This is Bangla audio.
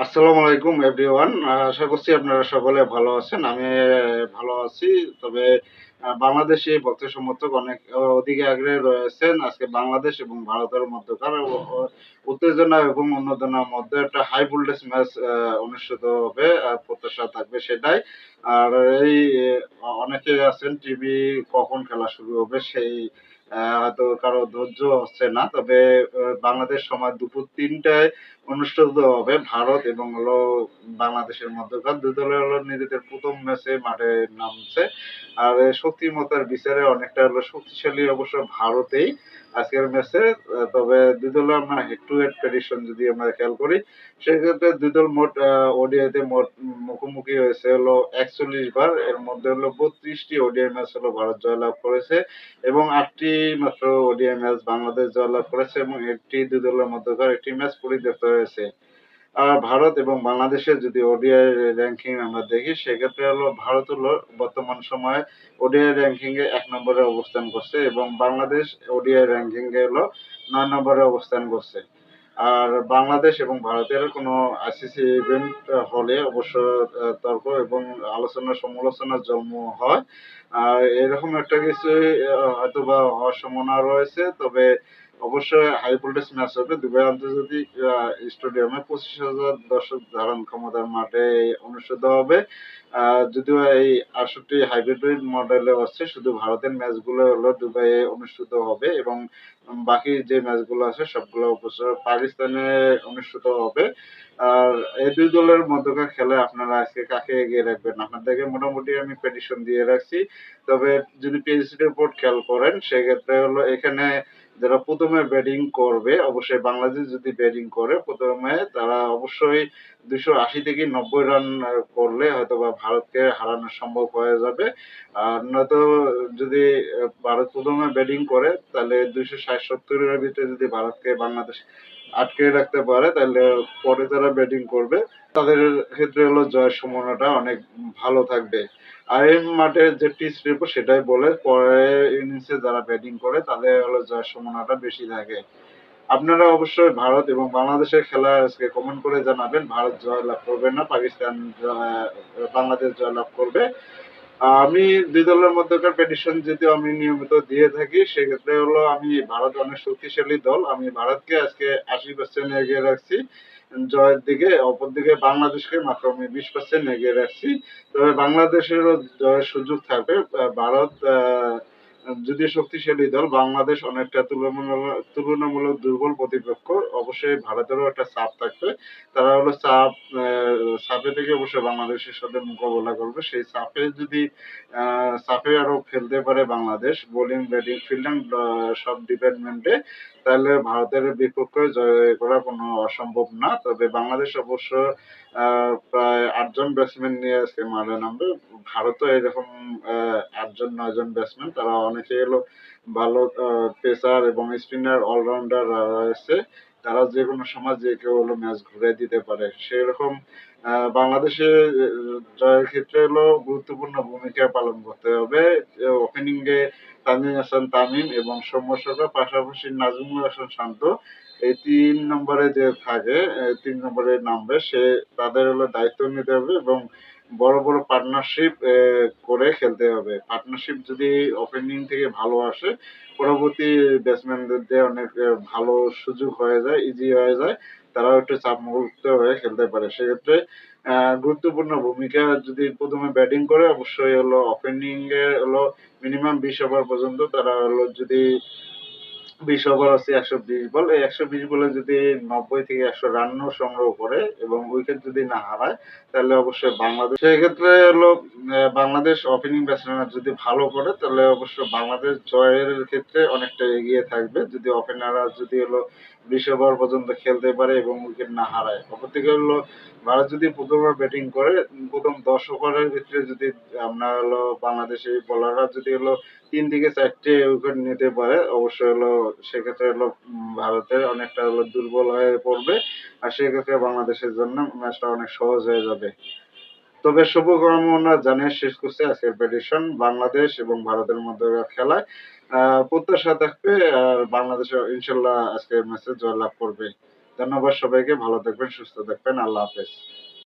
আসসালামু আলাইকুম এভরিওয়ান। আশা করছি আপনারা সকলে ভালো আছেন। আমি ভালো আছি। তবে বাংলাদেশি ভক্ত সমর্থক অনেক অধিক আগ্রহে রয়েছেন। আজকে বাংলাদেশ এবং ভারতের মধ্যকার উত্তেজনা এবং উন্মাদনার মধ্যে একটা হাই ভোল্টেজ ম্যাচ অনুষ্ঠিত হবে। প্রত্যাশা থাকবে সেটাই। আর এই অনেকে আছেন টিভি কখন খেলা শুরু হবে সেই হয়তো কারো ধৈর্য হচ্ছে না। তবে বাংলাদেশ সময় দুপুর ৩ টায় অনুষ্ঠিত হবে ভারত এবং বাংলাদেশের মধ্যকার ২ দলের নিজেদের ১ম ম্যাচে মাঠে নামছে। আর শক্তিমত্তার বিচারে অনেকটা শক্তিশালী অবশ্য ভারতেই আজকের ম্যাচে। তবে ২ দলের আমরা হেড টু হেড প্রেডিকশন যদি আমরা খেয়াল করি, সেক্ষেত্রে ২ দল মোট ওডিআইতে মোট মুখোমুখি হয়েছে ৪১ বার। এর মধ্যে ৩২ টি ওডিআই ম্যাচ ভারত জয়লাভ করেছে এবং ৮ টি মাত্র ওডিআই ম্যাচ বাংলাদেশ জয়লাভ করেছে এবং এটি ২ দলের মধ্যকার একটি ম্যাচ পরিত্যক্ত হয়েছে। ভারত এবং বাংলাদেশের যদি ওডিআই র‍্যাংকিং আমরা দেখি সেক্ষেত্রে ভারত বর্তমান সময়ে ওডিআই র‍্যাংকিং এ ১ নম্বরে অবস্থান করছে এবং বাংলাদেশ ওডিআই র‍্যাংকিং এ ৯ নম্বরে অবস্থান করছে। আর বাংলাদেশ এবং ভারতের কোনো আইসিসি ইভেন্ট হলে অবশ্য তর্ক এবং আলোচনা সমালোচনার জন্ম হয়। আর এরকম একটা কিছুই হয়তোবা হওয়ার সম্ভাবনা রয়েছে। তবে অবশ্যই হাই ভোল্টেজ ম্যাচ হবে। দুবাই আন্তর্জাতিক স্টেডিয়ামে ২৫,০০০ দর্শক ধারণ ক্ষমতার মাঠে অনুষ্ঠিত হবে। যদিও এই আসরটি হাইব্রিড মডেলে হচ্ছে, শুধু ভারতের ম্যাচগুলো দুবাইয়ে অনুষ্ঠিত হবে এবং বাকি যে ম্যাচগুলো আছে সবগুলো অবশ্য পাকিস্তানে অনুষ্ঠিত হবে। আর এই ২ দলের মধ্যকার খেলায় আপনারা আজকে কাকে এগিয়ে রাখবেন? আপনাদেরকে মোটামুটি আমি প্রেডিকশন দিয়ে রাখছি। তবে যদি পিএসসি রিপোর্ট খেয়াল করেন সেক্ষেত্রে এখানে যারা ১ম এ ব্যাটিং করবে, অবশ্যই বাংলাদেশ যদি ব্যাটিং করে ১ম এ তারা অবশ্যই ২৮০ থেকে ৯০ রান করলে হয়তোবা ভারতকে হারানো সম্ভব হয়ে যাবে। আর নয়তো যদি ভারত ১ম এ ব্যাটিং করে তাহলে ২৬০-৭০ এর ভিতরে যদি ভারতকে বাংলাদেশ আটকে রাখতে পারে তাহলে পরে যারা ব্যাটিং করবে তাদের ক্ষেত্রে জয়ের সম্ভাবনাটা অনেক ভালো থাকবে। আর এই মাঠে যে পিচ রিপোর্ট সেটাই বলে পরের ইনিংসে যারা ব্যাটিং করে তাদের জয়ের সম্ভাবনাটা বেশি থাকে। আপনারা অবশ্যই ভারত এবং বাংলাদেশের খেলা আজকে কমেন্ট করে জানাবেন। ভারত জয়লাভ করবে না, পাকিস্তান বাংলাদেশ জয়লাভ করবে। আমি ২ দলের মধ্যকার প্রেডিকশন যদিও আমি নিয়মিত দিয়ে থাকি, সেক্ষেত্রে আমি ভারত অনেক শক্তিশালী দল। আমি ভারতকে আজকে ৮০% এগিয়ে রাখছি জয়ের দিকে। অপরদিকে বাংলাদেশকে মাত্র আমি ২০% এগিয়ে রাখছি। তবে বাংলাদেশেরও জয়ের সুযোগ থাকবে। ভারত যদিও শক্তিশালী দল, বাংলাদেশ অনেকটা তুলনামূলক দুর্বল প্রতিপক্ষ। অবশ্যই ভারতেরও একটা চাপ থাকবে। তারা চাপে থেকে অবশ্যই বাংলাদেশের সাথে মোকাবেলা করবে। সেই চাপে আরো খেলতে পারে বাংলাদেশ। বোলিং, ব্যাটিং, ফিল্ডিং সব ডিপার্টমেন্টে। তাহলে ভারতের বিপক্ষে জয় করা কোনো অসম্ভব না। তবে বাংলাদেশ অবশ্য প্রায় ৮ জন ব্যাটসম্যান নিয়ে আজকে মাঠে নামবে। ভারতও এরকম ৮ জন ৯ জন ব্যাটসম্যান। তারা অনেকেই ভালো পেসার এবং স্পিনার অলরাউন্ডার রয়েছে। তারা যেকোনো সময় যে কেউ ম্যাচ ঘুরে দিতে পারে। সেরকম বাংলাদেশের জয়ের ক্ষেত্রে গুরুত্বপূর্ণ ভূমিকা পালন করতে হবে। ওপেনিং এ তানজিম হাসান তামিম এবং সৌম্য সরকার, পাশাপাশি নাজমুল হাসান শান্ত। এই ৩ নম্বরে যে থাকে, ৩ নম্বরে নামবে সে তাদের দায়িত্ব নিতে হবে এবং বড়, বড় পার্টনারশিপ করে খেলতে হবে। পার্টনারশিপ যদি ওপেনিং থেকে ভালো আসে, পরবর্তী ব্যাটসম্যানদের দিয়ে অনেক ভালো সুযোগ হয়ে যায়, ইজি হয়ে যায়। তারাও একটু চাপমুক্ত হয়ে খেলতে পারে। সেক্ষেত্রে গুরুত্বপূর্ণ ভূমিকা যদি ১ম এ ব্যাটিং করে অবশ্যই ওপেনিং এ মিনিমাম ২০ ওভার পর্যন্ত তারা যদি ২০ ওভার আছে ১২০ বল। এই ১২০ বলে যদি ৯০ থেকে ১০০ রানও সংগ্রহ করে এবং উইকেট যদি না হারায়, তাহলে অবশ্যই বাংলাদেশ সেক্ষেত্রে বাংলাদেশ ওপেনিং ব্যাটসম্যানরা যদি ভালো করে তাহলে অবশ্য বাংলাদেশ জয়ের ক্ষেত্রে অনেকটা এগিয়ে থাকবে। যদি ওপেনাররা যদি ২০ ওভার পর্যন্ত খেলতে পারে এবং উইকেট না হারায়। অপরদিকে ভারত যদি ১ম বার ব্যাটিং করে ১ম ১০ ওভারের ভিতরে যদি আমরা বাংলাদেশী বোলাররা যদি ৩ থেকে ৪ টে উইকেট নিতে পারে, অবশ্যই সেক্ষেত্রে ভারতের অনেকটা দুর্বল হয়ে পড়বে। আর সেক্ষেত্রে বাংলাদেশের জন্য ম্যাচটা অনেক সহজ হয়ে যাবে। তবে শুভকামনা জানিয়ে শেষ করছি আজকের প্রেডিকশন। বাংলাদেশ এবং ভারতের মধ্যকার খেলায় প্রত্যাশা থাকবে আর বাংলাদেশ ইনশাল্লাহ আজকের ম্যাচে জয়লাভ করবে। ধন্যবাদ সবাইকে। ভালো থাকবেন, সুস্থ থাকবেন। আল্লাহ হাফেজ।